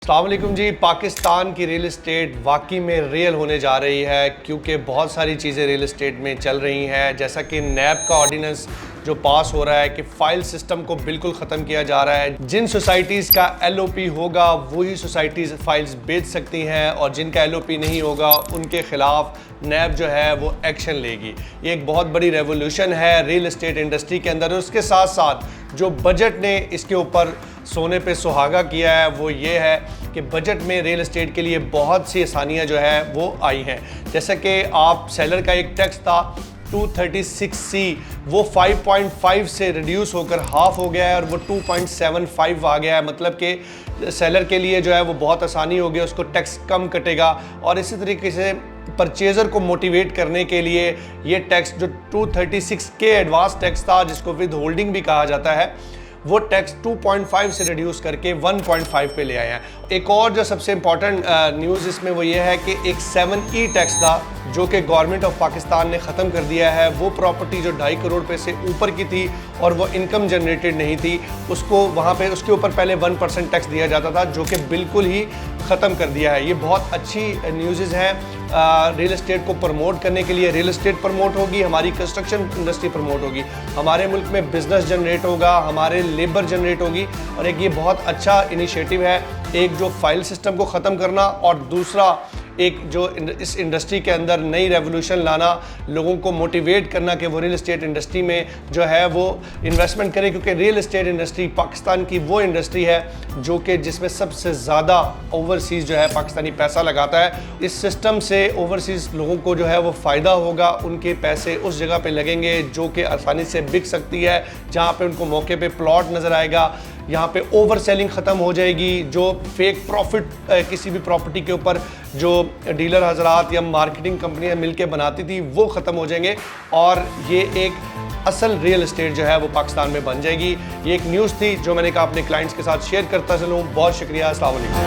अस्सलाम वालेकुम जी। पाकिस्तान की रियल इस्टेट वाकई में रियल होने जा रही है क्योंकि बहुत सारी चीज़ें रियल इस्टेट में चल रही हैं, जैसा कि नैब का ऑर्डिनेंस जो पास हो रहा है कि फ़ाइल सिस्टम को बिल्कुल ख़त्म किया जा रहा है। जिन सोसाइटीज़ का LOP होगा वही सोसाइटीज़ फ़ाइल्स बेच सकती हैं और जिनका LOP नहीं होगा उनके ख़िलाफ़ नैब जो है वो एक्शन लेगी। ये एक बहुत बड़ी रेवोल्यूशन है रियल इस्टेट इंडस्ट्री के अंदर। उसके साथ साथ जो बजट ने इसके ऊपर सोने पे सुहागा किया है वो ये है कि बजट में रियल इस्टेट के लिए बहुत सी आसानियाँ जो है वो आई हैं। जैसा कि आप सेलर का एक टैक्स था 236C, वो 5.5 से रिड्यूस होकर हाफ हो गया है और वो 2.75 आ गया है। मतलब कि सेलर के लिए जो है वो बहुत आसानी हो गई, उसको टैक्स कम कटेगा। और इसी तरीके से परचेज़र को मोटिवेट करने के लिए ये टैक्स जो 236K एडवांस टैक्स था, जिसको विद होल्डिंग भी कहा जाता है, वो टैक्स 2.5 से रिड्यूस करके 1.5 पे ले आए हैं। एक और जो सबसे इम्पॉर्टेंट न्यूज़ इसमें वो ये है कि एक 7E टैक्स था जो कि गवर्नमेंट ऑफ पाकिस्तान ने ख़त्म कर दिया है। वो प्रॉपर्टी जो 2.5 करोड़ रुपए से ऊपर की थी और वो इनकम जनरेटेड नहीं थी, उसको वहाँ पे उसके ऊपर पहले 1% टैक्स दिया जाता था, जो कि बिल्कुल ही ख़त्म कर दिया है। ये बहुत अच्छी न्यूज़ हैं रियल इस्टेट को प्रमोट करने के लिए। रियल इस्टेट प्रमोट होगी, हमारी कंस्ट्रक्शन इंडस्ट्री प्रमोट होगी, हमारे मुल्क में बिजनेस जनरेट होगा, हमारे लेबर जनरेट होगी। और एक ये बहुत अच्छा इनिशिएटिव है, एक जो फाइल सिस्टम को ख़त्म करना और दूसरा एक जो इस इंडस्ट्री के अंदर नई रेवोल्यूशन लाना, लोगों को मोटिवेट करना कि वो रियल इस्टेट इंडस्ट्री में जो है वो इन्वेस्टमेंट करें। क्योंकि रियल इस्टेट इंडस्ट्री पाकिस्तान की वो इंडस्ट्री है जो कि जिसमें सबसे ज़्यादा ओवरसीज़ जो है पाकिस्तानी पैसा लगाता है। इस सिस्टम से ओवरसीज़ लोगों को जो है वो फ़ायदा होगा, उनके पैसे उस जगह पे लगेंगे जो कि आसानी से बिक सकती है, जहाँ पे उनको मौके पे प्लॉट नज़र आएगा। यहाँ पे ओवर सेलिंग ख़त्म हो जाएगी, जो फेक प्रॉफिट किसी भी प्रॉपर्टी के ऊपर जो डीलर हजरात या मार्केटिंग कंपनियां मिलके बनाती थी वो ख़त्म हो जाएंगे और ये एक असल रियल इस्टेट जो है वो पाकिस्तान में बन जाएगी। ये एक न्यूज़ थी जो मैंने कहा अपने क्लाइंट्स के साथ शेयर करता चलूँ। बहुत शुक्रिया। अस्सलाम वालेकुम।